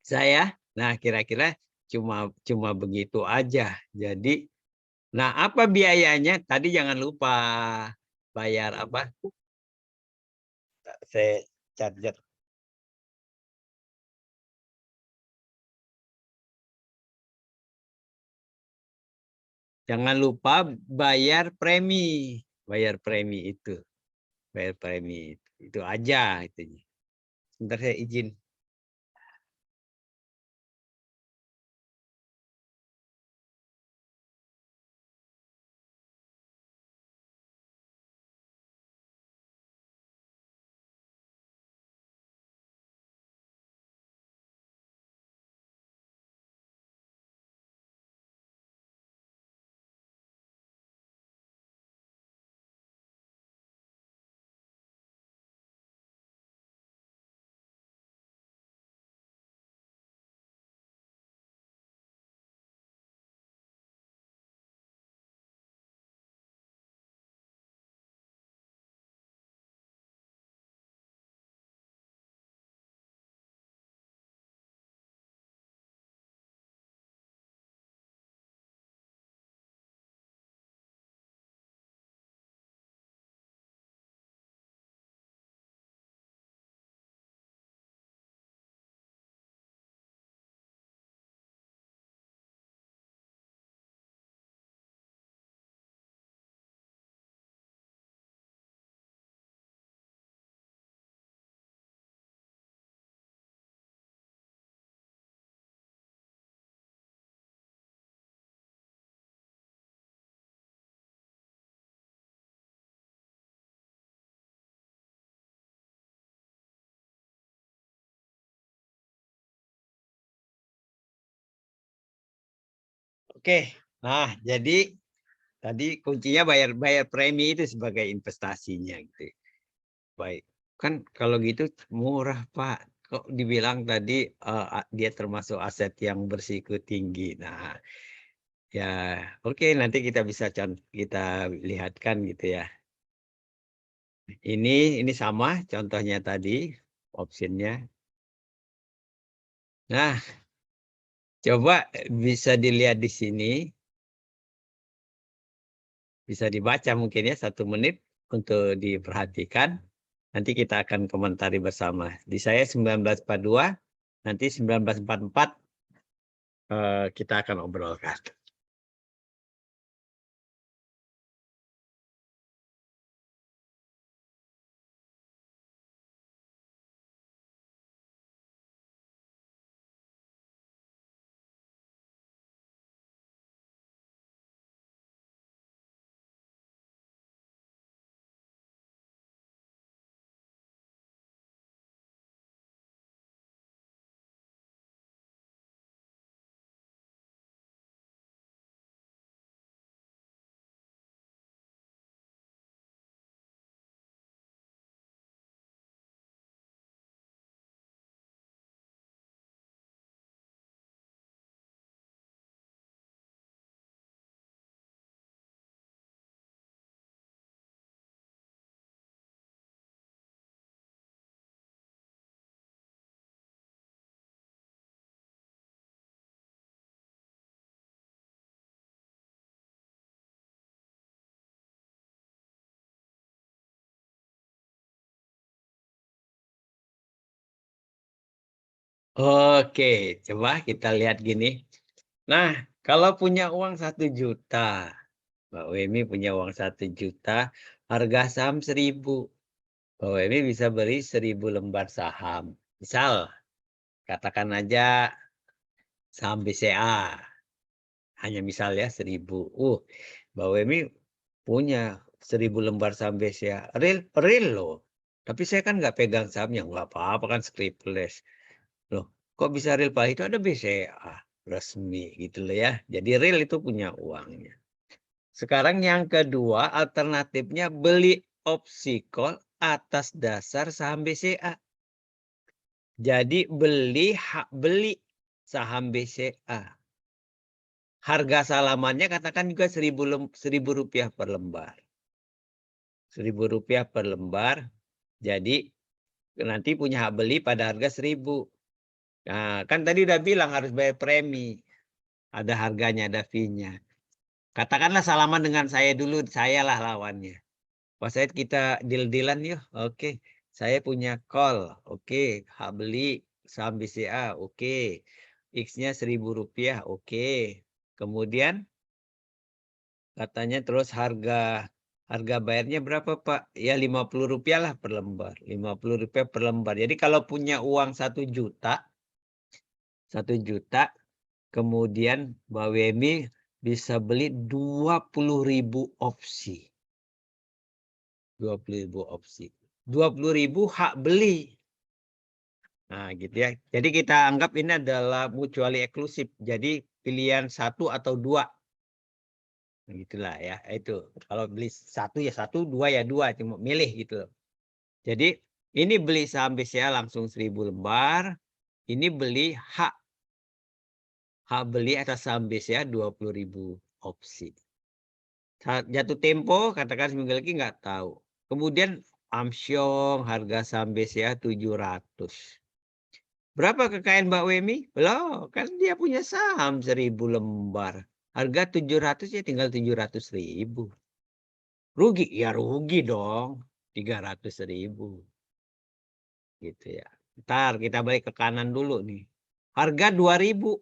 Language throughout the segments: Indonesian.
Saya, nah kira-kira cuma cuma begitu aja. Jadi, nah apa biayanya? Tadi jangan lupa bayar apa? Saya charger. Jangan lupa bayar premi itu, bayar premi itu aja itunya. Sebentar saya izin. Oke, nah jadi tadi kuncinya bayar bayar premi itu sebagai investasinya gitu. Baik, kan kalau gitu murah Pak. Kok dibilang tadi dia termasuk aset yang berisiko tinggi. Nah, ya oke nanti kita bisa kita lihatkan gitu ya. Ini sama contohnya tadi optionnya. Nah, coba bisa dilihat di sini, bisa dibaca mungkin ya 1 menit untuk diperhatikan. Nanti kita akan komentari bersama. Di saya 1942, nanti 1944 kita akan obrolkan. Oke, coba kita lihat gini. Nah, kalau punya uang 1 juta, Mbak Wemi punya uang 1 juta, harga saham 1.000. Mbak Wemi bisa beli 1.000 lembar saham. Misal, katakan aja saham BCA. Hanya misal ya 1.000. Mbak Wemi punya 1.000 lembar saham BCA. Real, real loh. Tapi saya kan nggak pegang sahamnya, nggak apa-apa kan scriptless. Loh, kok bisa real Pak? Itu ada BCA resmi gitu loh ya. Jadi real itu punya uangnya. Sekarang yang kedua alternatifnya beli opsi call atas dasar saham BCA. Jadi beli saham BCA. Harga salamannya katakan juga Rp1.000 per lembar. Rp1.000 per lembar. Jadi nanti punya hak beli pada harga 1.000. Nah, kan tadi udah bilang harus bayar premi. Ada harganya, ada fee-nya. Katakanlah salaman dengan saya dulu, sayalah lawannya. Pak Said, kita deal-dealan yuk. Oke, saya punya call. Oke, hak beli saham BCA. Oke, X-nya Rp1.000. Oke. Kemudian katanya terus harga bayarnya berapa, Pak? Ya Rp50 lah per lembar. Rp50 per lembar. Jadi kalau punya uang 1 juta, 1 juta, kemudian Mbak Wemi bisa beli 20.000 opsi. 20.000 opsi. 20.000 hak beli. Nah, gitu ya. Jadi kita anggap ini adalah mutually eksklusif. Jadi pilihan 1 atau 2. Nah, gitulah ya. Itu. Kalau beli 1 ya 1, 2 ya 2. Cuma milih gitu. Jadi ini beli saham BCA langsung 1.000 lembar. Ini beli hak beli atas saham BCA 20.000 opsi. Saat jatuh tempo, katakan seminggu lagi nggak tahu. Kemudian Amsyong harga saham BCA 700. Berapa kekayaan Mbak Wemi? Loh, kan dia punya saham 1.000 lembar. Harga 700 ya tinggal 700.000. Rugi? Ya rugi dong. 300.000. Gitu ya. Ntar kita balik ke kanan dulu nih. Harga 2.000.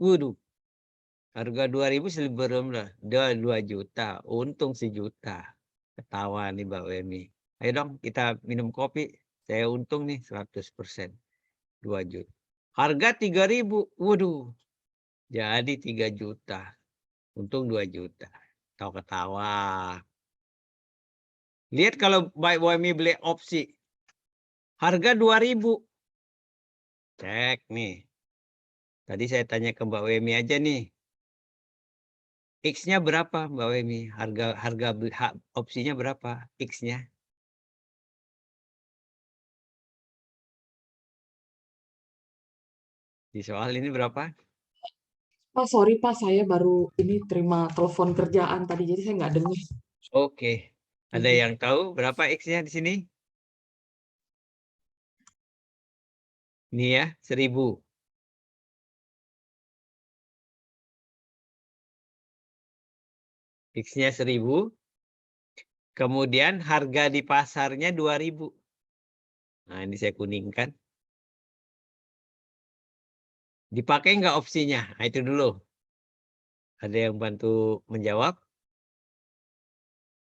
Waduh. Harga 2.000 sebelum 2 juta. Untung 1 juta. Ketawa nih Mbak Wemi. Ayo dong kita minum kopi. Saya untung nih 100%. 2 juta. Harga 3.000. Waduh. Jadi 3 juta. Untung 2 juta. Ketawa. Lihat kalau Mbak Wemi beli opsi. Harga 2.000. Cek nih. Tadi saya tanya ke Mbak Wemi aja nih. X-nya berapa Mbak Wemi? Harga opsinya berapa? X-nya? Di soal ini berapa? Pak, sorry Pak, saya baru ini terima telepon kerjaan tadi, jadi saya nggak dengar. Oke. Ada yang tahu berapa X-nya di sini? Ini ya, 1.000. X-nya 1.000. Kemudian harga di pasarnya 2.000. Nah, ini saya kuningkan. Dipakai nggak opsinya? Nah, itu dulu. Ada yang bantu menjawab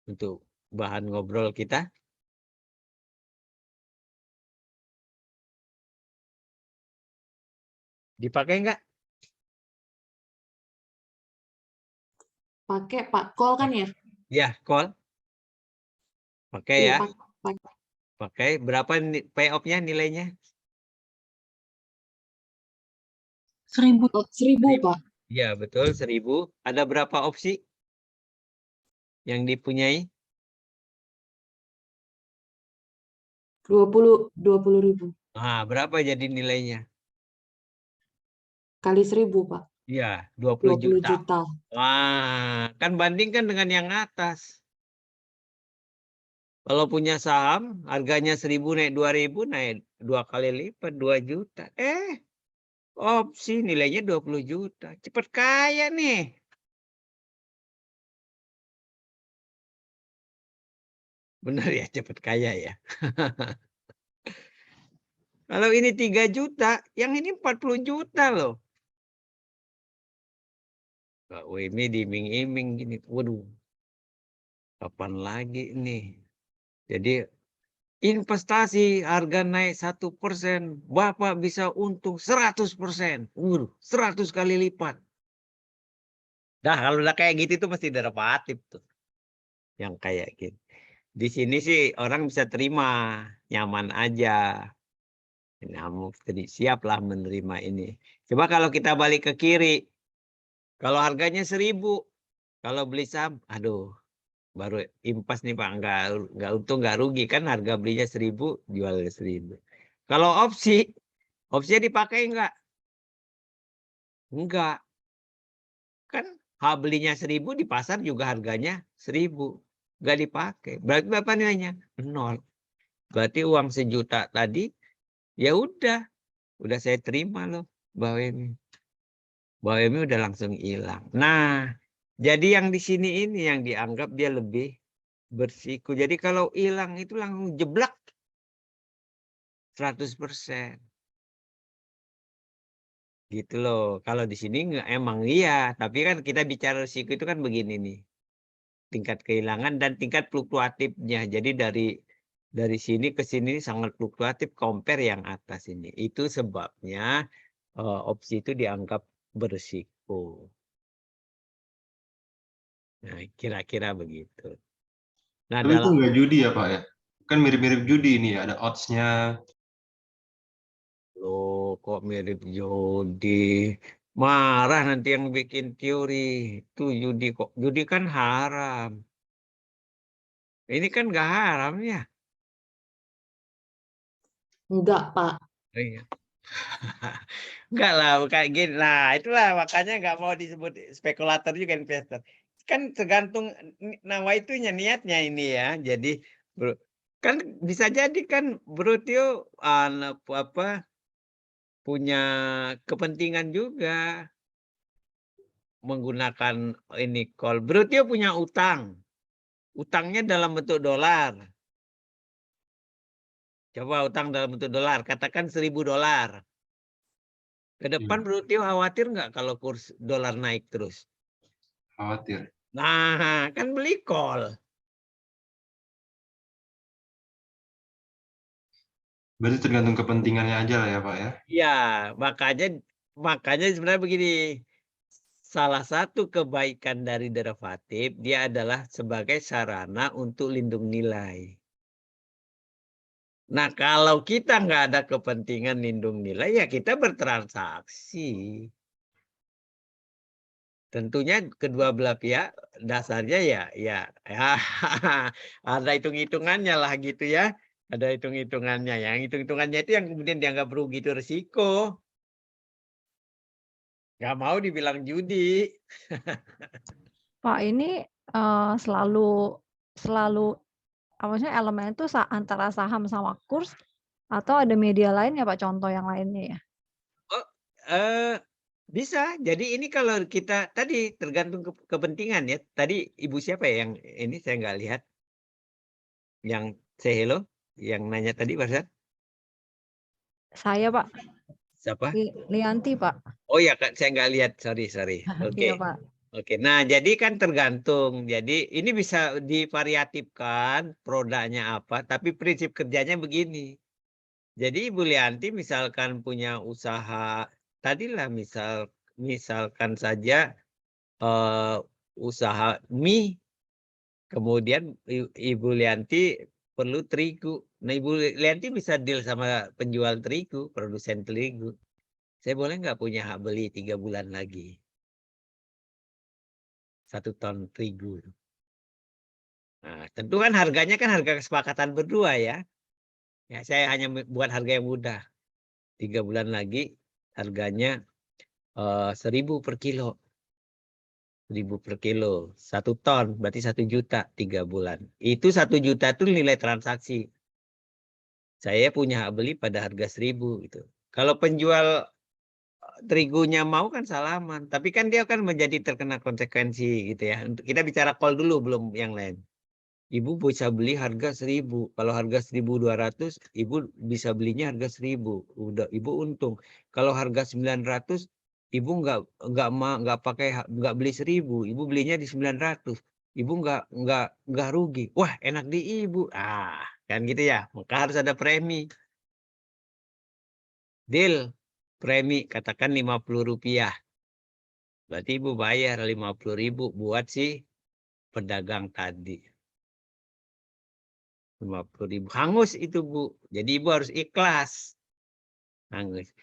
untuk bahan ngobrol kita? Dipakai nggak? Pakai Pak, call kan ya? Ya, call. Pakai Iya, ya. Pak. Pakai. Berapa payoff-nya nilainya? 1.000. 1.000 Pak. Ya, betul. 1.000. Ada berapa opsi yang dipunyai? 20.000 Nah, berapa jadi nilainya? kali 1.000 Pak. Ya, 20 20 juta. juta. Wah, kan bandingkan dengan yang atas. Kalau punya saham, harganya 1.000 naik 2.000, naik 2 kali lipat, 2 juta. Opsi nilainya 20 juta. Cepat kaya nih. Benar ya, cepat kaya ya. Kalau ini 3 juta, yang ini 40 juta loh. Mbak Wemi diiming-iming gini. Waduh, kapan lagi nih? Jadi investasi harga naik 1%, Bapak bisa untung 100%. 100 kali lipat. Nah, kalau udah kayak gitu tuh mesti derivatif tuh. Yang kayak gitu. Di sini sih orang bisa terima, nyaman aja. Kamu siaplah menerima ini. Coba kalau kita balik ke kiri. Kalau harganya 1.000. Kalau beli saham, aduh, baru impas nih Pak. Nggak untung, nggak rugi. Kan harga belinya 1.000, jual 1.000. Kalau opsinya dipakai nggak? Enggak. Kan hak belinya 1.000, di pasar juga harganya 1.000. Nggak dipakai. Berarti berapa nilainya? 0. Berarti uang 1 juta tadi, ya udah. Udah saya terima loh, Mbak Wemi. Mbak Wemi udah langsung hilang. Nah, jadi yang di sini ini yang dianggap dia lebih bersiko. Jadi kalau hilang itu langsung jeblak 100%. Gitu loh. Kalau di sini nggak emang iya, tapi kan kita bicara risiko itu kan begini nih. Tingkat kehilangan dan tingkat fluktuatifnya. Jadi dari sini ke sini sangat fluktuatif compare yang atas ini. Itu sebabnya opsi itu dianggap berisiko. Nah, kira-kira begitu. Nah, Tapi itu dalam nggak judi ya Pak ya? Kan mirip-mirip judi ini ya, ada odds-nya. loh kok mirip judi. Marah nanti yang bikin teori. Itu judi kok. Judi kan haram. Ini kan nggak haram ya. Enggak, Pak. Oh, iya. Enggak lah, bukan gini. Nah, itulah makanya nggak mau disebut spekulator juga investor. Kan tergantung nawa itunya niatnya ini ya. Jadi bro, kan bisa jadi kan Bro Tio apa punya kepentingan juga menggunakan ini call. Bro Tio punya utang. Utangnya dalam bentuk dolar. Coba utang dalam bentuk dolar, katakan $1.000. Ke depan Iya, Bro Tio khawatir nggak kalau kurs dolar naik terus? khawatir. Nah, kan beli call. Berarti tergantung kepentingannya aja lah ya Pak ya. Iya, makanya makanya sebenarnya begini, salah satu kebaikan dari derivatif, dia adalah sebagai sarana untuk lindung nilai. Nah, kalau kita nggak ada kepentingan lindung nilai, ya kita bertransaksi. Tentunya kedua belah pihak dasarnya ya ada hitung-hitungannya lah gitu ya. Ada hitung-hitungannya. Yang hitung-hitungannya itu yang kemudian dianggap rugi itu risiko. Nggak mau dibilang judi. Pak, ini, selalu selalu maksudnya elemen itu antara saham sama kurs atau ada media lain ya Pak, contoh yang lainnya ya? Oh, eee, bisa. Jadi ini kalau kita tadi tergantung kepentingan ya. Tadi ibu siapa ya yang ini saya nggak lihat, yang say hello, yang nanya tadi barusan? Saya Pak, Siapa? Lianti Pak. Oh ya Kak, saya nggak lihat, sorry sorry. Iya Oke. Pak. Oke, nah jadi kan tergantung. Jadi ini bisa divariatifkan produknya apa, tapi prinsip kerjanya begini. Jadi Ibu Lianti misalkan punya usaha, tadilah misalkan saja usaha mie, kemudian Ibu Lianti perlu terigu. Nah Ibu Lianti bisa deal sama penjual terigu, produsen terigu. Saya boleh nggak punya hak beli 3 bulan lagi, 1 ton terigu. Nah, tentu kan harganya kan harga kesepakatan berdua ya. Ya saya hanya buat harga yang mudah. 3 bulan lagi harganya 1.000 per kilo. 1.000 per kilo. 1 ton berarti 1 juta 3 bulan. Itu 1 juta itu nilai transaksi. Saya punya hak beli pada harga 1.000 gitu. Kalau penjual terigunya mau kan salaman. Tapi kan dia kan menjadi terkena konsekuensi gitu ya. Kita bicara call dulu belum yang lain. Ibu bisa beli harga 1.000. Kalau harga 1.200, ibu bisa belinya harga 1.000. Udah ibu untung. Kalau harga 900, ibu nggak pakai nggak beli 1.000. Ibu belinya di 900. Ibu nggak rugi. Wah, enak di ibu. Ah, kan gitu ya. Maka harus ada premi. Deal. Premi katakan Rp50. Berarti ibu bayar 50.000 buat si pedagang tadi. 50.000 hangus itu Bu. Jadi ibu harus ikhlas. Hangus.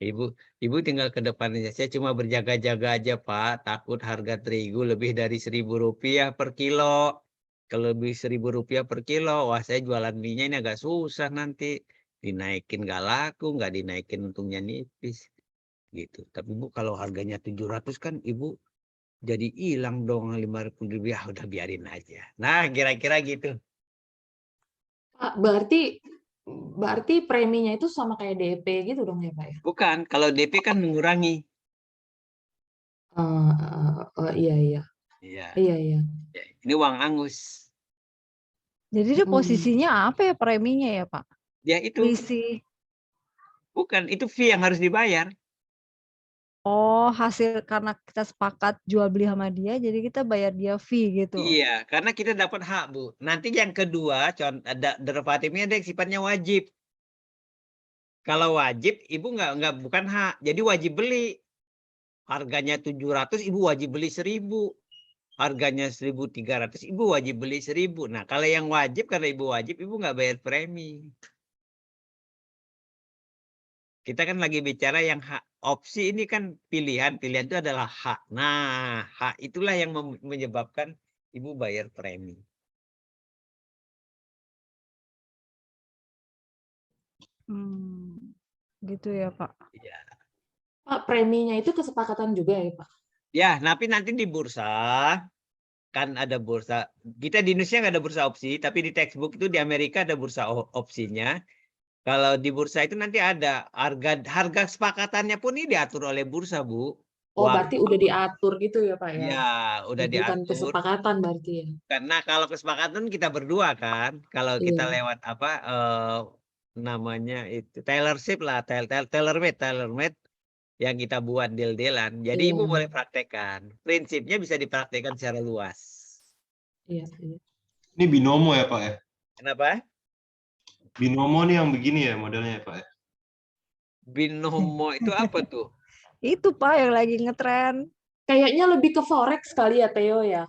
Ibu ibu tinggal ke depan aja. Saya cuma berjaga-jaga aja Pak. Takut harga terigu lebih dari Rp1.000 per kilo. Kalau lebih Rp1.000 per kilo, wah saya jualan minyak ini agak susah nanti. Dinaikin nggak laku, nggak dinaikin untungnya nipis. Gitu. Tapi Bu kalau harganya 700 kan ibu jadi hilang dong Rp5.000. Ah, udah biarin aja. Nah kira-kira gitu. Pak, berarti Berarti preminya itu sama kayak DP gitu dong ya, Pak ya? Bukan, kalau DP kan mengurangi. Iya, iya. Iya, Iya, iya. ya, ini uang angus. Jadi dia Mm. posisinya apa ya preminya ya, Pak? Ya itu, Selisih. bukan, itu fee yang harus dibayar. Oh, hasil karena kita sepakat jual beli sama dia, jadi kita bayar dia fee gitu. Iya, karena kita dapat hak, Bu. Nanti yang kedua, ada derivatifnya ada yang sifatnya wajib. Kalau wajib, Ibu nggak bukan hak, jadi wajib beli. Harganya 700, Ibu wajib beli 1000. Harganya 1300, Ibu wajib beli 1000. Nah, kalau yang wajib, karena Ibu wajib, Ibu nggak bayar premi. Kita kan lagi bicara yang hak. Opsi ini kan pilihan. Pilihan itu adalah hak. Nah, hak itulah yang menyebabkan Ibu bayar premi. Gitu ya, Pak. Iya. Pak, preminya itu kesepakatan juga ya, Pak? Ya, tapi nanti di bursa, kan ada bursa. Kita di Indonesia nggak ada bursa opsi, tapi di textbook itu di Amerika ada bursa opsinya. Kalau di bursa itu nanti ada harga kesepakatannya pun ini diatur oleh bursa, Bu. Oh, berarti udah diatur gitu ya, Pak ya? Ya, udah Bukan diatur. kesepakatan berarti ya? Karena kalau kesepakatan kita berdua kan, kalau kita Iya. lewat apa namanya itu tailor-ship lah, tailor-made yang kita buat deal-dealan. Jadi Ibu boleh Iya. praktekkan. Prinsipnya bisa dipraktekkan secara luas. Iya, iya. Ini binomo ya Pak ya? Kenapa? Binomo nih yang begini ya modelnya ya Pak ya? Binomo itu apa tuh? Itu Pak yang lagi ngetren. Kayaknya lebih ke forex kali ya, Theo ya?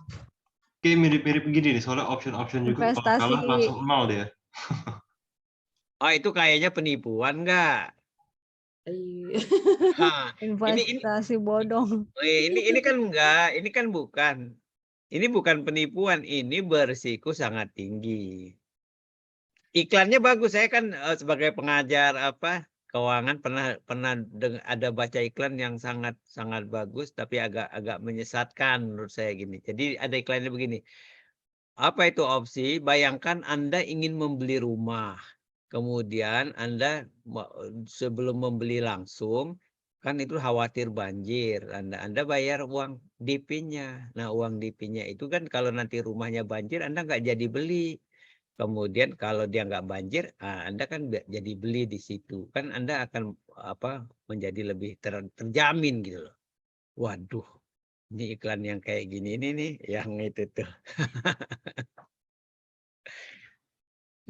Kayak mirip-mirip begini nih, soalnya option-option juga kalau Investasi. kalah langsung nol dia. Oh, itu kayaknya penipuan enggak? Iya. Hah, ini Investasi bodong. ini kan enggak, ini kan bukan. Ini bukan penipuan, ini berisiko sangat tinggi. Iklannya bagus, saya kan sebagai pengajar keuangan pernah ada baca iklan yang sangat sangat bagus, tapi agak menyesatkan menurut saya gini. Jadi ada iklannya begini. Apa itu opsi? Bayangkan Anda ingin membeli rumah. Kemudian Anda sebelum membeli langsung, kan itu khawatir banjir. Anda bayar uang DP-nya. Nah, uang DP-nya itu kan kalau nanti rumahnya banjir, Anda nggak jadi beli. Kemudian kalau dia nggak banjir, Anda kan jadi beli di situ. Kan Anda akan menjadi lebih terjamin gitu loh. Waduh, ini iklan yang kayak gini ini nih, yang itu tuh.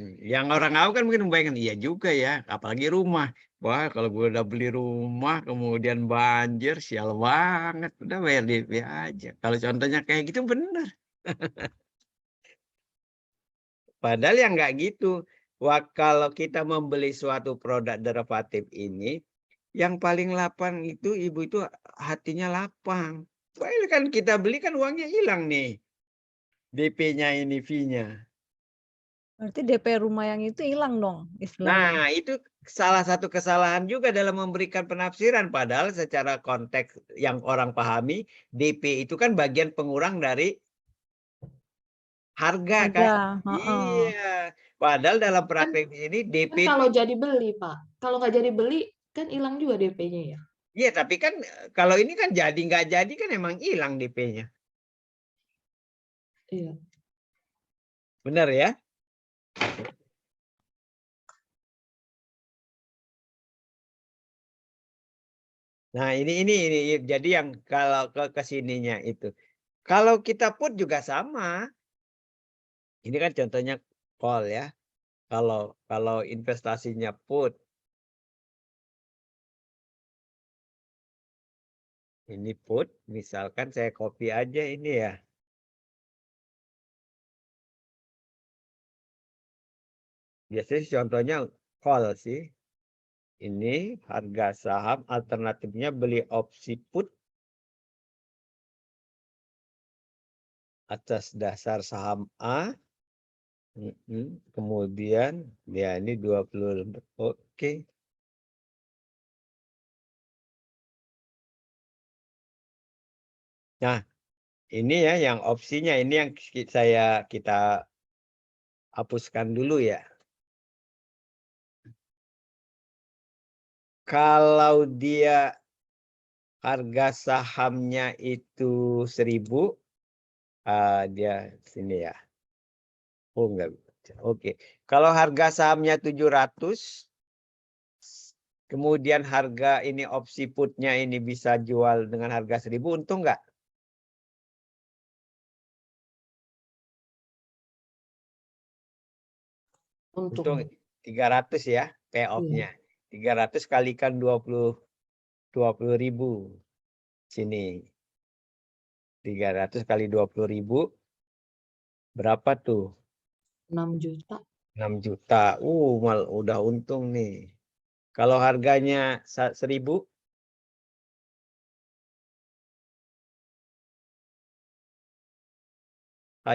Yang orang awam kan mungkin membayangkan, iya juga ya, apalagi rumah. Wah, kalau gue udah beli rumah, kemudian banjir, sial banget. Udah bayar DP aja. Kalau contohnya kayak gitu benar. Padahal yang nggak gitu. Wah, kalau kita membeli suatu produk derivatif ini, yang paling lapang itu ibu itu hatinya lapang. Wah, ini kan kita beli kan uangnya hilang nih. DP-nya ini fee-nya. Berarti DP rumah yang itu hilang dong istilahnya. Nah, itu salah satu kesalahan juga dalam memberikan penafsiran. Padahal secara konteks yang orang pahami, DP itu kan bagian pengurang dari harga kan? Iya. Padahal dalam praktek ini DP Kan itu, kalau jadi beli, Pak. Kalau nggak jadi beli, kan hilang juga DP-nya ya? iya tapi kan kalau ini kan jadi nggak jadi kan emang hilang DP-nya. Iya. Benar ya? Nah, ini jadi yang kalau ke sininya itu. Kalau kita put juga sama. Ini kan contohnya call ya. Kalau investasinya put, ini put, misalkan saya copy aja ini ya. Biasanya contohnya call sih. Ini harga saham alternatifnya beli opsi put atas dasar saham A. Kemudian ya ini 20 lembar. Oke. Nah, ini ya yang opsinya ini yang kita hapuskan dulu ya. Kalau dia harga sahamnya itu 1.000, dia sini ya. Oh enggak. Oke. Kalau harga sahamnya 700, kemudian harga ini opsi putnya ini bisa jual dengan harga 1.000, untung nggak? Untung Untung. 300 ya, pay Iya. off-nya. 300 kalikan 20.000. Sini. 300 kali 20.000 berapa tuh? 6 juta. 6 juta. Udah untung nih. Kalau harganya 1.000,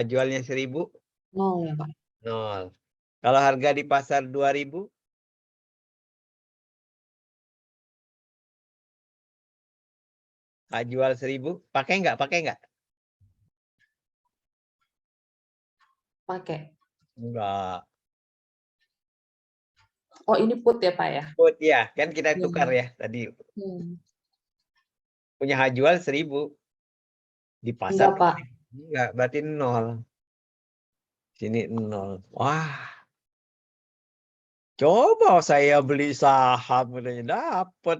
jualnya 1.000, 0 ya, Pak? 0. Kalau harga di pasar 2.000, jual 1.000, pakai nggak? Pakai nggak? Pakai. Enggak. Oh, ini put ya, Pak ya? Put ya, kan kita tukar Hmm. ya tadi. Hmm. Punya hak jual 1.000. Di pasar Enggak, Pak. enggak, berarti 0. Sini 0. Wah, coba saya beli saham katanya dapat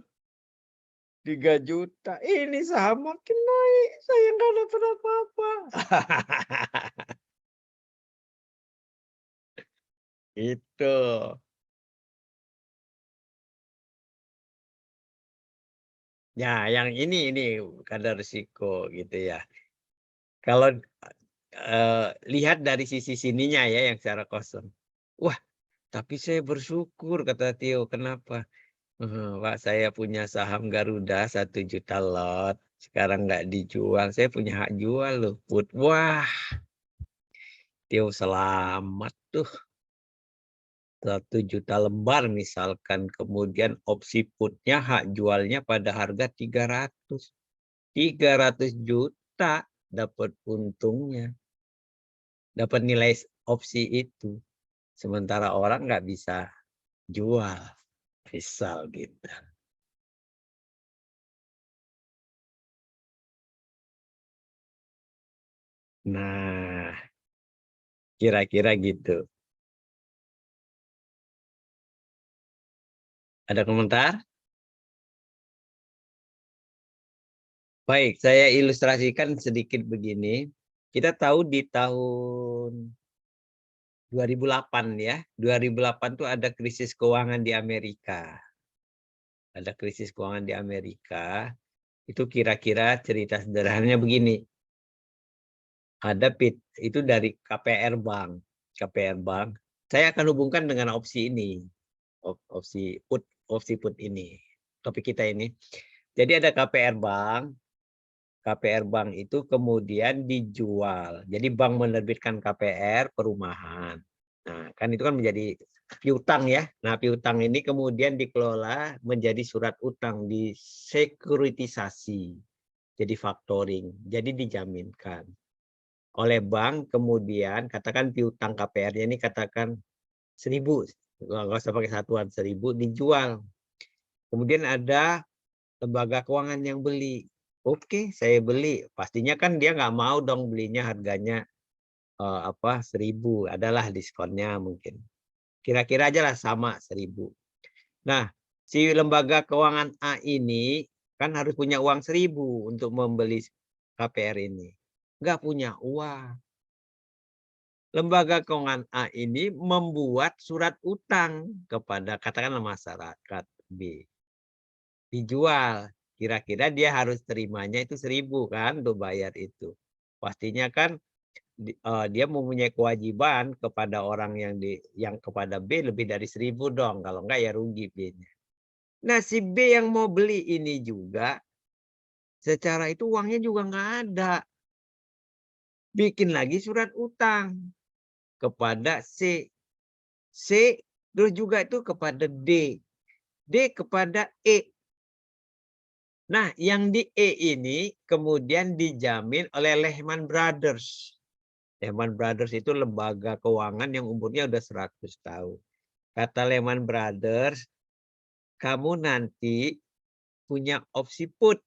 3 juta. Ini saham makin naik, saya nggak dapat apa-apa. Itu. Ya, yang ini kadar risiko gitu ya. Kalau lihat dari sisi sininya ya yang secara kosong. Wah, tapi saya bersyukur kata Tio. Kenapa? Pak, saya punya saham Garuda 1 juta lot. Sekarang nggak dijual. Saya punya hak jual loh. Put. Wah, Tio selamat tuh. 1 juta lembar misalkan. Kemudian opsi putnya hak jualnya pada harga 300. 300 juta dapat untungnya. Dapat nilai opsi itu. Sementara orang nggak bisa jual. Misal gitu. Nah, kira-kira gitu. Ada komentar? Baik, saya ilustrasikan sedikit begini. Kita tahu di tahun 2008 ya. 2008 tuh ada krisis keuangan di Amerika. Ada krisis keuangan di Amerika. Itu kira-kira cerita sederhananya begini. Ada itu dari KPR Bank. KPR Bank. Saya akan hubungkan dengan opsi ini. Opsi put ini. Topik kita ini. Jadi ada KPR Bank. KPR Bank itu kemudian dijual. Jadi bank menerbitkan KPR perumahan. Nah, kan itu kan menjadi piutang ya. Nah, piutang ini kemudian dikelola menjadi surat utang, disekuritisasi. Jadi factoring. Jadi dijaminkan oleh bank. Kemudian katakan piutang KPR-nya ini katakan 1.000. Nggak usah pakai satuan, 1.000 dijual. Kemudian ada lembaga keuangan yang beli. Oke, saya beli. Pastinya kan dia nggak mau dong belinya harganya 1.000. Adalah diskonnya mungkin. Kira-kira aja lah sama 1.000. Nah, si lembaga keuangan A ini kan harus punya uang 1.000 untuk membeli KPR ini. Nggak punya uang. Lembaga keuangan A ini membuat surat utang kepada katakanlah masyarakat B. Dijual. Kira-kira dia harus terimanya itu 1.000 kan untuk bayar itu. Pastinya kan dia mempunyai kewajiban kepada orang yang kepada B lebih dari 1.000 dong. Kalau enggak ya rugi B-nya. Nah, si B yang mau beli ini juga secara itu uangnya juga enggak ada. Bikin lagi surat utang kepada C. C terus juga itu kepada D. D kepada E. Nah, yang di E ini kemudian dijamin oleh Lehman Brothers. Lehman Brothers itu lembaga keuangan yang umurnya udah 100 tahun. Kata Lehman Brothers, kamu nanti punya opsi put.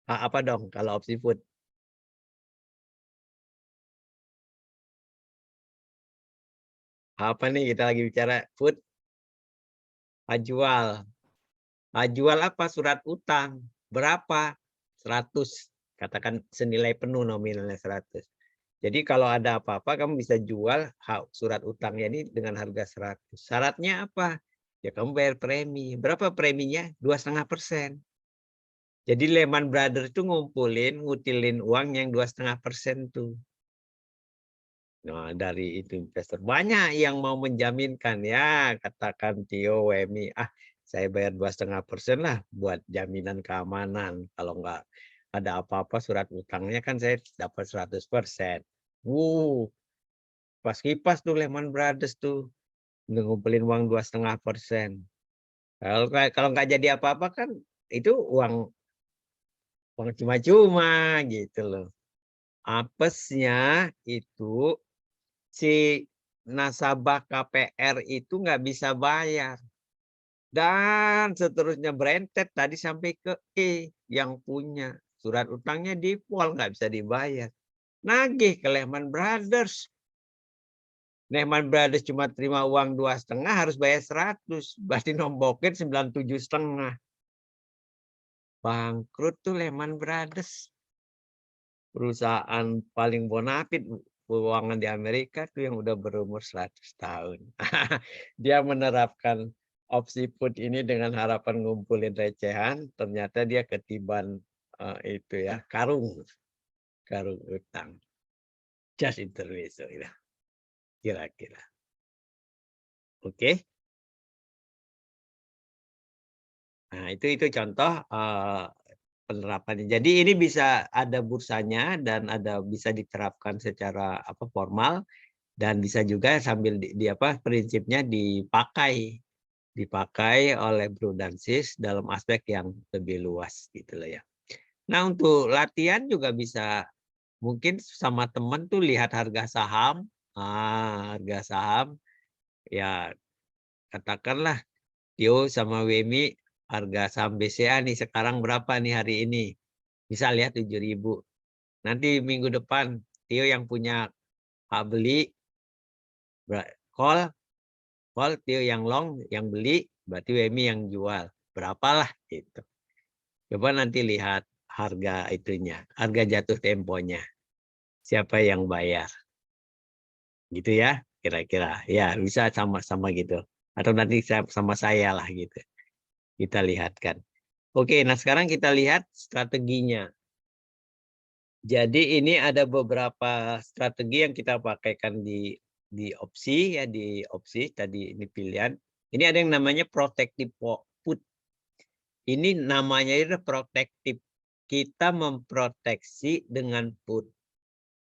Apa dong kalau opsi put? Apa nih kita lagi bicara put? Jual. Jual apa? Surat utang. Berapa? 100. Katakan senilai penuh nominalnya 100. Jadi kalau ada apa-apa kamu bisa jual surat utangnya ini dengan harga 100. Syaratnya apa? Ya kamu bayar premi. Berapa preminya? 2,5%. Jadi Lehman Brothers itu ngutilin uang yang 2,5% tuh. Nah, dari itu investor banyak yang mau menjaminkan, ya katakan Tio, Wemi, saya bayar 2,5% lah buat jaminan keamanan. Kalau nggak ada apa-apa surat utangnya kan saya dapat 100%. Pas kipas tuh Lehman Brothers tuh ngumpulin uang 2,5%. Kalau nggak jadi apa-apa kan itu uang cuma-cuma gitu loh. Apesnya itu si nasabah KPR itu nggak bisa bayar. Dan seterusnya berentet tadi sampai ke E yang punya. Surat utangnya default, nggak bisa dibayar. Nagih ke Lehman Brothers. Lehman Brothers cuma terima uang 2,5, harus bayar 100. Berarti nombokin 97,5. Bangkrut tuh Lehman Brothers. Perusahaan paling bonafit keuangan di Amerika tuh yang udah berumur 100 tahun. Dia menerapkan opsi put ini dengan harapan ngumpulin recehan, ternyata dia ketiban itu ya, karung utang. Just intermezzo ya. Kira-kira. Oke. Nah, itu contoh penerapannya. Jadi ini bisa ada bursanya dan bisa diterapkan secara formal dan bisa juga sambil prinsipnya dipakai oleh Brudensis dalam aspek yang lebih luas gitu loh ya. Nah, untuk latihan juga bisa mungkin sama teman tuh lihat harga saham. Harga saham ya katakanlah Tio sama Wemi harga saham BCA nih sekarang berapa nih hari ini? Misal ya 7.000. Nanti minggu depan Tio yang punya hak beli, call Tio yang long, yang beli, berarti Wemi yang jual. Berapalah gitu. Coba nanti lihat harga itunya, harga jatuh temponya. Siapa yang bayar? Gitu ya, kira-kira. Ya, bisa sama-sama gitu. Atau nanti sama saya lah gitu. Kita lihatkan. Oke, nah sekarang kita lihat strateginya. Jadi ini ada beberapa strategi yang kita pakaikan di opsi ya, di opsi tadi ini pilihan. Ini ada yang namanya protective put. Ini namanya itu protective. Kita memproteksi dengan put.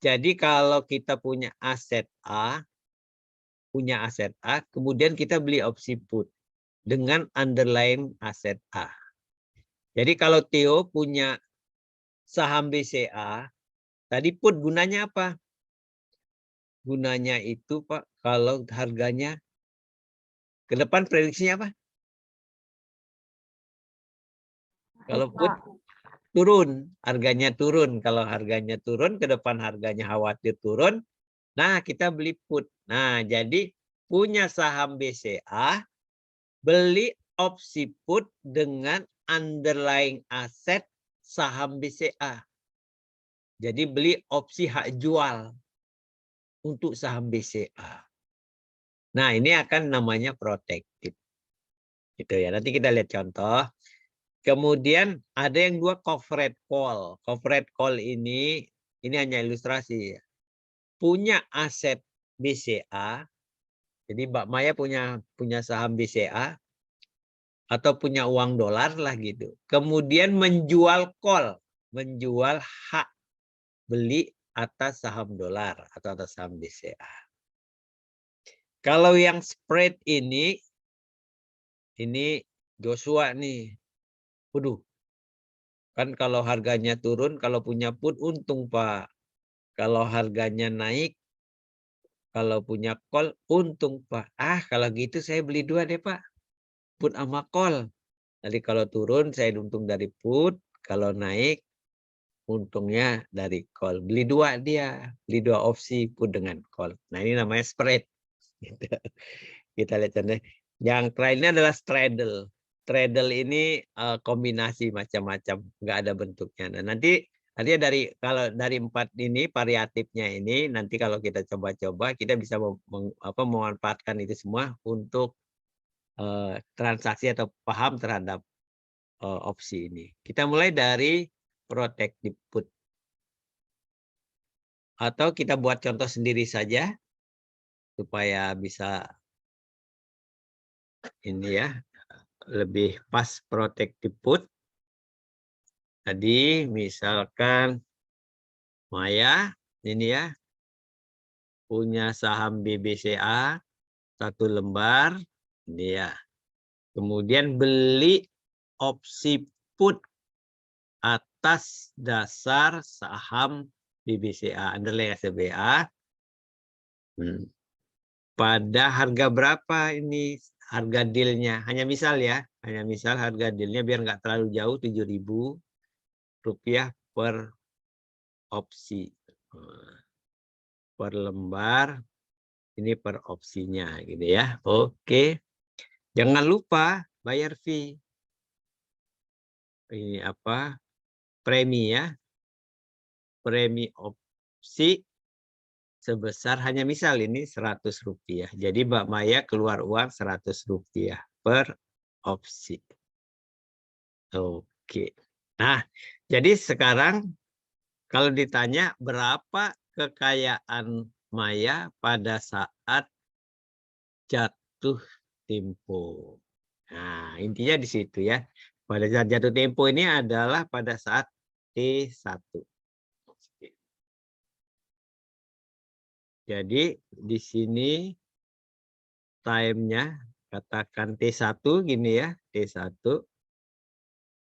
Jadi kalau kita punya aset A, kemudian kita beli opsi put dengan underlying aset A. Jadi kalau Theo punya saham BCA, tadi put gunanya apa? Gunanya itu Pak, kalau harganya ke depan prediksinya apa? Kalau put turun, harganya turun. Kalau harganya turun, ke depan harganya khawatir turun. Nah, kita beli put. Nah, jadi punya saham BCA, beli opsi put dengan underlying aset saham BCA. Jadi beli opsi hak jual untuk saham BCA. Nah, ini akan namanya protected. Gitu ya. Nanti kita lihat contoh. Kemudian ada yang dua covered call. Covered call ini hanya ilustrasi ya. Punya aset BCA. Jadi Mbak Maya punya saham BCA atau punya uang dolar lah gitu. Kemudian menjual call, menjual hak beli atas saham dolar atau atas saham BCA. Kalau yang spread ini Joshua nih. Waduh. Kan kalau harganya turun, kalau punya put untung Pak. Kalau harganya naik, kalau punya call untung Pak. Kalau gitu saya beli 2 deh Pak. put sama call. Jadi kalau turun saya untung dari put, kalau naik untungnya dari call. Beli dua dia, beli dua opsi put dengan call. Nah ini namanya spread. Gitu. Kita lihat contohnya. Yang terakhir ini adalah straddle. Straddle ini kombinasi macam-macam, nggak ada bentuknya. Nah, nanti kalau dari 4 ini variatifnya ini nanti kalau kita coba-coba kita bisa memanfaatkan itu semua untuk transaksi atau paham terhadap opsi ini. Kita mulai dari protective put. Atau kita buat contoh sendiri saja supaya bisa ini ya lebih pas protective put. Tadi misalkan Maya ini ya punya saham BBCA 1 lembar ini ya. Kemudian beli opsi put atas dasar saham BBCA underline SBA. Pada harga berapa ini harga dealnya? Hanya misal ya, hanya misal harga dealnya biar nggak terlalu jauh Rp7.000 per opsi. Per lembar ini per opsinya gitu ya. Oke. Jangan lupa bayar fee. Ini apa? Premi ya. Premi opsi sebesar hanya misal ini Rp100. Jadi Mbak Maya keluar uang Rp100 per opsi. Oke. Nah, jadi sekarang kalau ditanya berapa kekayaan Maya pada saat jatuh tempo. Nah, intinya di situ ya. Pada saat jatuh tempo ini adalah pada saat T1. Jadi di sini time-nya katakan T1 gini ya, T1.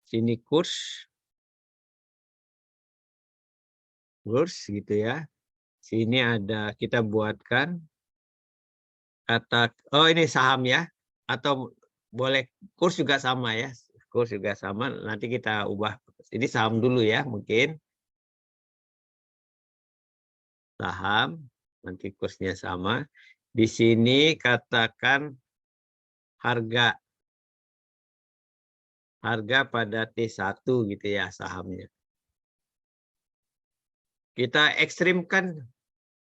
Sini kurs gitu ya. Sini ada kita buatkan oh ini saham ya, atau boleh kurs juga sama ya, kurs juga sama. Nanti kita ubah. Ini saham dulu ya, mungkin saham. Nanti kursnya sama. Di sini katakan harga pada T1 gitu ya sahamnya. Kita ekstrimkan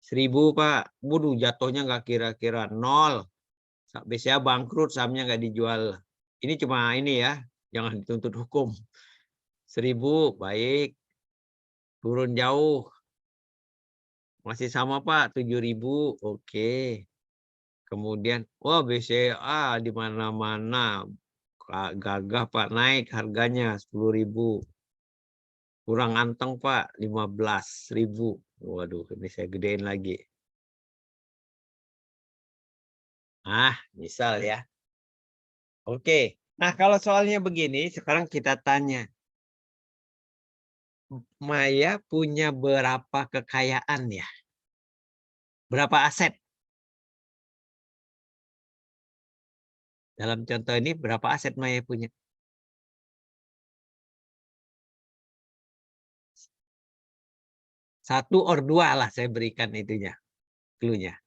1.000 Pak. Waduh jatuhnya nggak kira-kira 0. Biasanya bangkrut sahamnya nggak dijual. Ini cuma ini ya, jangan dituntut hukum. 1.000 baik. Turun jauh. Masih sama Pak, 7.000. Oke. Kemudian, wah BCA di mana-mana. Gagah Pak, naik harganya 10.000. Kurang anteng Pak, 15.000. Waduh, ini saya gedein lagi. Misal ya. Oke. Nah, kalau soalnya begini, sekarang kita tanya. Maya punya berapa kekayaan ya? Berapa aset? Dalam contoh ini berapa aset Maya punya? Satu or dua lah saya berikan itunya. Cluenya.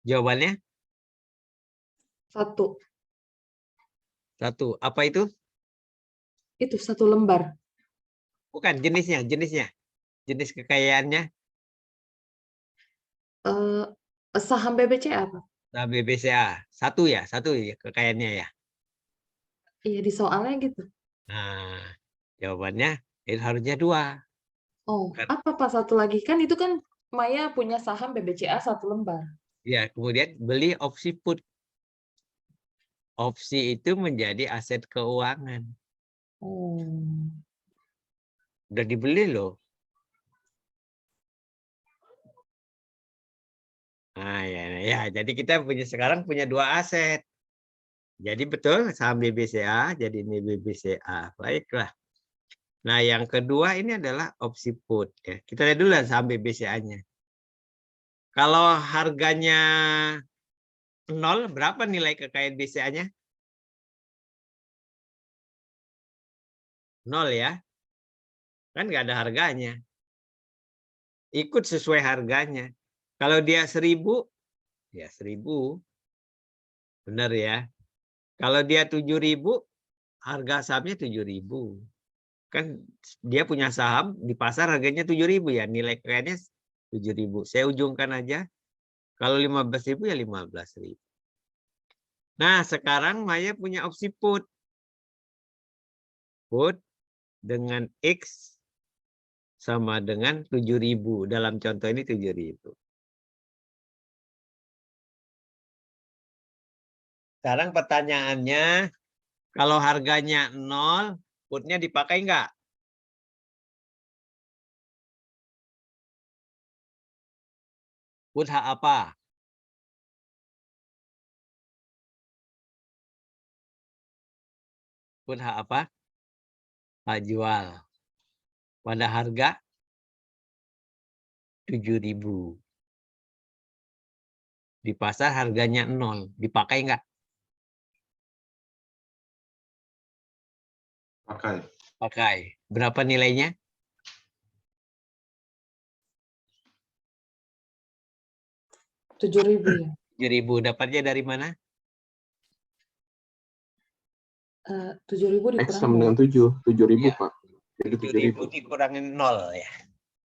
Jawabannya? 1. Apa itu? Itu 1 lembar. Bukan jenisnya. Jenis kekayaannya. Saham BBCA, Pak. Nah, BBCA. Satu ya kekayaannya ya. Iya, di soalnya gitu. Nah, jawabannya itu harusnya 2. Oh, apa Pak satu lagi? Kan itu kan Maya punya saham BBCA 1 lembar. Ya, kemudian beli opsi put. Opsi itu menjadi aset keuangan. Udah dibeli loh. Nah, ya, jadi kita sekarang punya 2 aset. Jadi betul saham BBCA, jadi ini BBCA. Baiklah. Nah, yang kedua ini adalah opsi put. Ya. Kita lihat dulu saham BBCA-nya. Kalau harganya 0, berapa nilai kekayaan BCA-nya? 0 ya. Kan nggak ada harganya. Ikut sesuai harganya. Kalau dia 1000, ya 1000. Benar ya. Kalau dia 7000, harga sahamnya 7000. Kan dia punya saham di pasar harganya 7000 ya. Nilai kekayanya 7000. Saya ujungkan aja. Kalau 15.000 ya 15.000. Nah, sekarang Maya punya opsi put. Put dengan X sama dengan 7.000. Dalam contoh ini 7.000. Sekarang pertanyaannya, kalau harganya 0, putnya dipakai nggak? Put hak apa? Put hak apa? Hak jual. Pada harga 7.000. Di pasar harganya 0. Dipakai nggak? Pakai. Pakai. Berapa nilainya? 7.000 ya. 7.000. Dapatnya dari mana? 7.000 X dikurangi sama dengan 7. 7.000, Iya. Pak. Jadi 7.000 7.000. dikurangin 0 ya.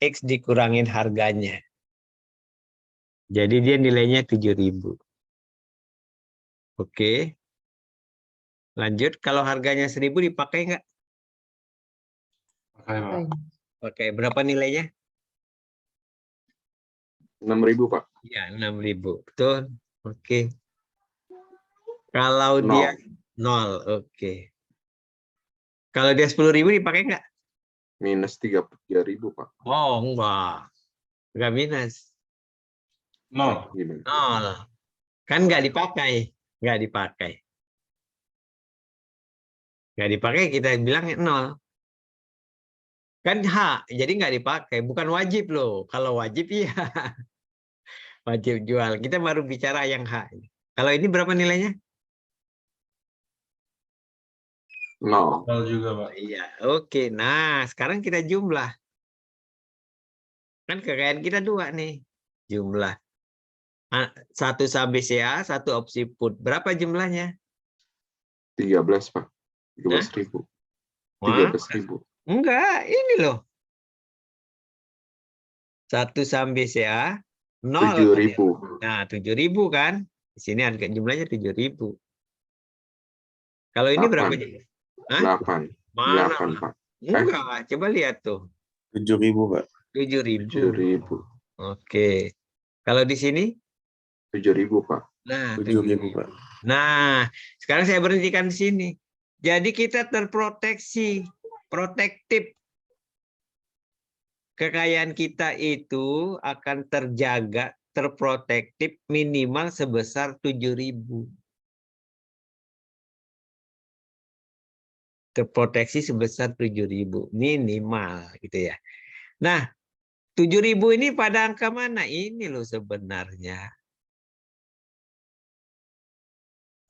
X dikurangin harganya. Jadi dia nilainya 7.000. Oke. Lanjut. Kalau harganya 1.000 dipakai nggak? Pakai, Pak. Pakai. Oke. Berapa nilainya? 6.000, Pak. Ya, 6.000. Betul. Oke. Kalau 0. dia 0. Oke. Kalau dia 10.000 dipakai nggak? Minus 3.000, Pak. Oh, enggak. Enggak minus. 0. Gimana? 0. Kan nggak dipakai. Nggak dipakai. Nggak dipakai kita bilang 0. Kan hak, jadi nggak dipakai. Bukan wajib loh. Kalau wajib iya. Wajib jual. Kita baru bicara yang hak. Kalau ini berapa nilainya? 0. 0 juga, Pak. Iya. Oke. Nah, sekarang kita jumlah. Kan kekayaan kita 2 nih. Jumlah. 1 saham BCA, 1 opsi put. Berapa jumlahnya? 13, Pak. Hah? 13.000. Wah, 13.000. enggak. Ini loh. 1 saham BCA, 0. 7.000. Nah, 7.000 kan? Di sini harga jumlahnya 7.000. Kalau ini berapa? 8. Mana? 8, Pak. Enggak, coba lihat tuh. 7.000, Pak. 7.000. 7.000. Oke. Kalau di sini? 7.000, Pak. Nah, 7.000, Pak. Nah, sekarang saya berhentikan di sini. Jadi kita terproteksi, protektif. Kekayaan kita itu akan terjaga, terprotektif minimal sebesar 7.000. Terproteksi sebesar 7.000 minimal gitu ya. Nah, 7.000 ini pada angka mana? Ini loh sebenarnya.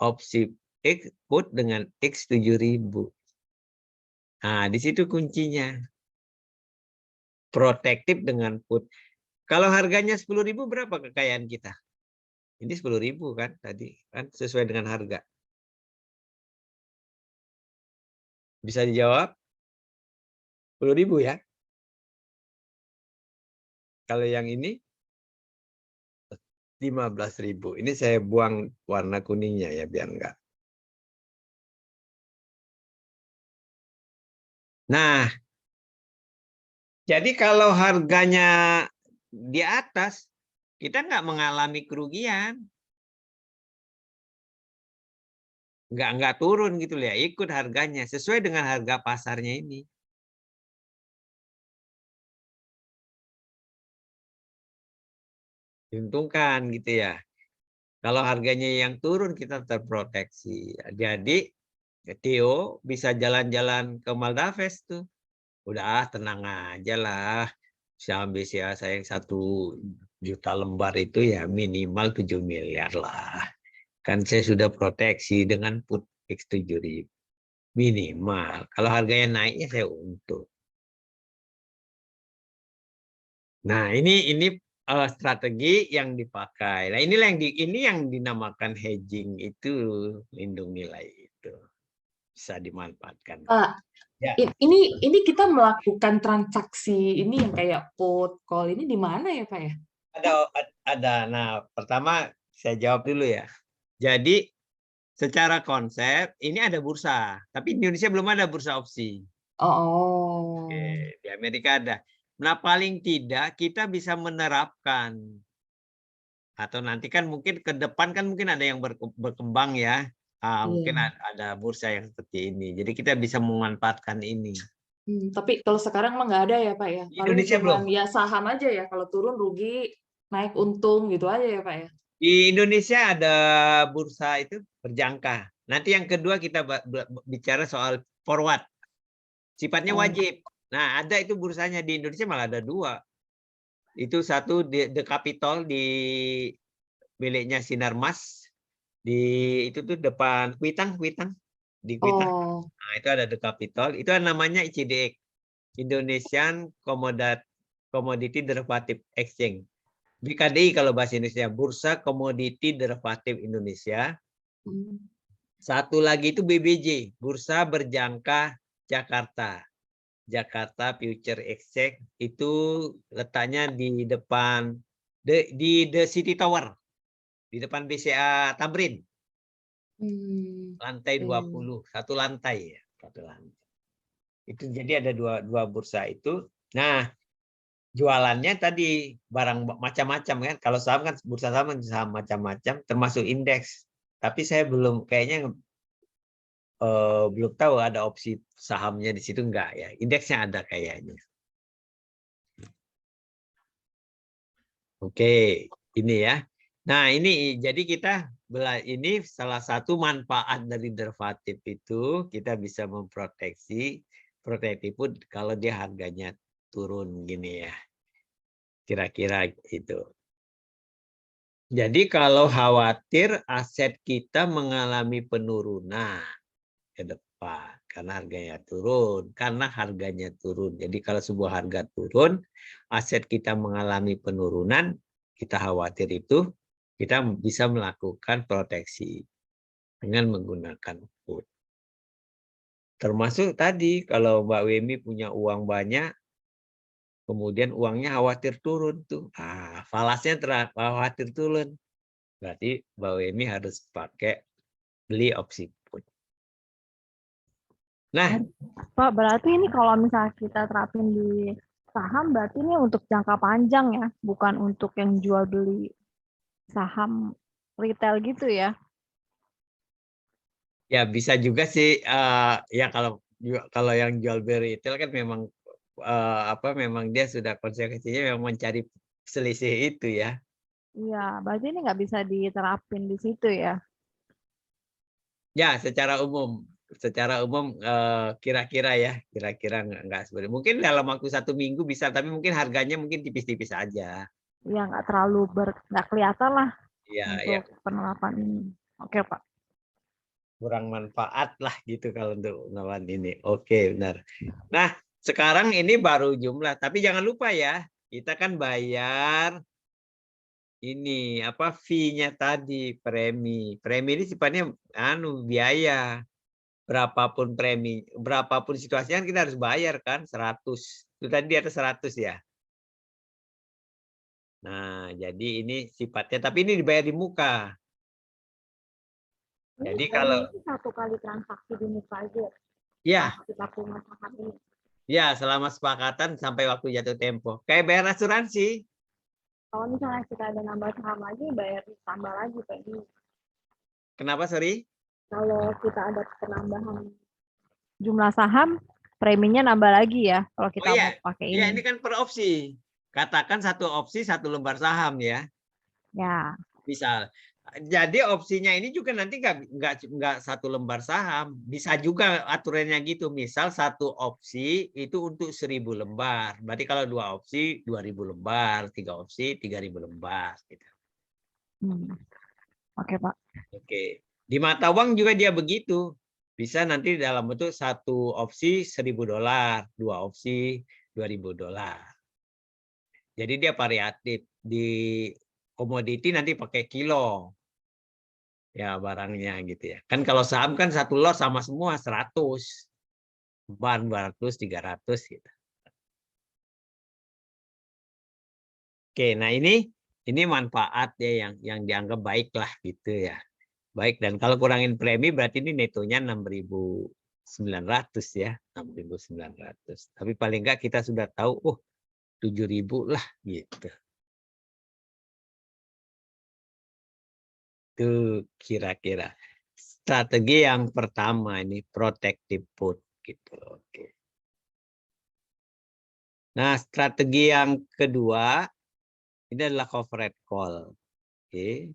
Opsi X put dengan X 7.000. Nah, di situ kuncinya. Protektif dengan put. Kalau harganya 10.000 berapa kekayaan kita? Ini 10.000 kan tadi, kan sesuai dengan harga. Bisa dijawab? 10.000 ya. Kalau yang ini 15.000. Ini saya buang warna kuningnya ya biar enggak. Nah, jadi kalau harganya di atas, kita nggak mengalami kerugian. Nggak turun gitu ya, ikut harganya. Sesuai dengan harga pasarnya ini. Diuntungkan gitu ya. Kalau harganya yang turun kita terproteksi. Jadi Theo bisa jalan-jalan ke Maldives tuh. Udah tenang aja lah. Saham BCA saya yang 1 juta lembar itu ya minimal 7 miliar lah. Kan saya sudah proteksi dengan put X 7.000. Minimal. Kalau harganya naiknya saya untung. Nah, ini strategi yang dipakai. Nah, inilah ini yang dinamakan hedging itu, lindung nilai itu bisa dimanfaatkan. Pak, Ya. ini kita melakukan transaksi ini yang kayak put, call ini di mana ya, Pak ya? Ada. Nah, pertama saya jawab dulu ya. Jadi secara konsep ini ada bursa, tapi di Indonesia belum ada bursa opsi. Oh. Oke, di Amerika ada. Nah, paling tidak kita bisa menerapkan, atau nanti kan mungkin ke depan kan mungkin ada yang berkembang ya. Mungkin Iya. ada bursa yang seperti ini. Jadi kita bisa memanfaatkan ini. Tapi kalau sekarang mah nggak ada ya, Pak ya? Di Paling Indonesia cuman belum. ya saham aja ya, kalau turun rugi, naik untung gitu aja ya, Pak ya? Di Indonesia ada bursa itu berjangka. Nanti yang kedua kita bicara soal forward. Sifatnya Oh. wajib. Nah, ada itu bursanya di Indonesia malah ada 2. Itu satu di The Capitol di miliknya Sinarmas, di itu tuh depan Kuitang di Kuitang. Oh. Nah, itu ada The Capitol, itu namanya ICDX, Indonesian Commodity Derivative Exchange. BKDI kalau bahasa Indonesia, Bursa Komoditi Derivatif Indonesia. Satu lagi itu BBJ, Bursa Berjangka Jakarta. Jakarta Future Exchange, itu letaknya di depan di The City Tower, di depan BCA Tamrin. Lantai 20, satu lantai ya, satu lantai. Itu jadi ada dua bursa itu. Nah, jualannya tadi barang macam-macam kan. Kalau saham kan bursa saham macam-macam, termasuk indeks. Tapi saya kayaknya belum tahu ada opsi sahamnya di situ enggak ya. Indeksnya ada kayaknya. Oke, ini ya. Nah, ini jadi ini salah satu manfaat dari derivatif itu, kita bisa memproteksi pun kalau dia harganya turun gini ya. Kira-kira itu. Jadi kalau khawatir aset kita mengalami penurunan ke depan karena harganya turun. Jadi kalau sebuah harga turun, aset kita mengalami penurunan, kita khawatir itu kita bisa melakukan proteksi dengan menggunakan put. Termasuk tadi kalau Mbak Wemi punya uang banyak, kemudian uangnya khawatir turun tuh. Falasnya khawatir turun. Berarti Mbak Wemi harus pakai beli opsi put. Nah, Pak, berarti ini kalau misalnya kita terapin di saham, berarti ini untuk jangka panjang ya, bukan untuk yang jual beli saham retail gitu ya? Ya bisa juga sih. Ya kalau yang jual beli retail kan memang memang dia sudah konsekuensinya memang mencari selisih itu ya. Iya, berarti ini nggak bisa diterapin di situ ya? Ya, secara umum kira-kira nggak seperti mungkin dalam waktu 1 minggu bisa, tapi mungkin harganya mungkin tipis-tipis aja. Iya, nggak terlalu nggak kelihatan lah Ya, untuk penerapan ini. Oke, Pak. kurang manfaat lah gitu kalau untuk melawan ini. Oke, benar. Nah, sekarang ini baru jumlah, tapi jangan lupa ya, kita kan bayar ini fee-nya tadi, premi. Premi ini sifatnya biaya. Berapapun situasinya kita harus bayar kan 100. Itu tadi di atas 100 ya. Nah, jadi ini sifatnya, tapi ini dibayar di muka. Jadi kalau ini 1 kali transaksi di muka aja. ya, Kita punya saham ini. ya selama sepakatan sampai waktu jatuh tempo. Kayak bayar asuransi. Kalau misalnya kita ada nambah saham lagi, bayar tambah lagi Pak. Ini. Kenapa, sorry? Kalau kita ada penambahan jumlah saham, preminya nambah lagi ya kalau kita mau pakai ini. Iya, ini kan per opsi. Katakan 1 opsi 1 lembar saham ya. Ya. Misal. Jadi opsinya ini juga nanti nggak 1 lembar saham. Bisa juga aturannya gitu. Misal 1 opsi itu untuk 1000 lembar. Berarti kalau 2 opsi 2000 lembar, 3 opsi 3000 lembar. Gitu. Oke, Pak. Oke. Di mata uang juga dia begitu. Bisa nanti dalam bentuk satu opsi $1.000, dua opsi $2.000. Jadi dia variatif. Di komoditi nanti pakai kilo ya barangnya gitu ya. Kan kalau saham kan satu lot sama semua 100. Ban 200, 300 gitu. Oke, nah ini manfaat ya yang dianggap baik lah gitu ya. Baik, dan kalau kurangin premi berarti ini netonya 6.900 ya, 6.900. Tapi paling enggak kita sudah tahu, 7.000 lah gitu. Itu kira-kira strategi yang pertama ini protective put gitu. Oke. Nah, strategi yang kedua ini adalah covered call. Oke.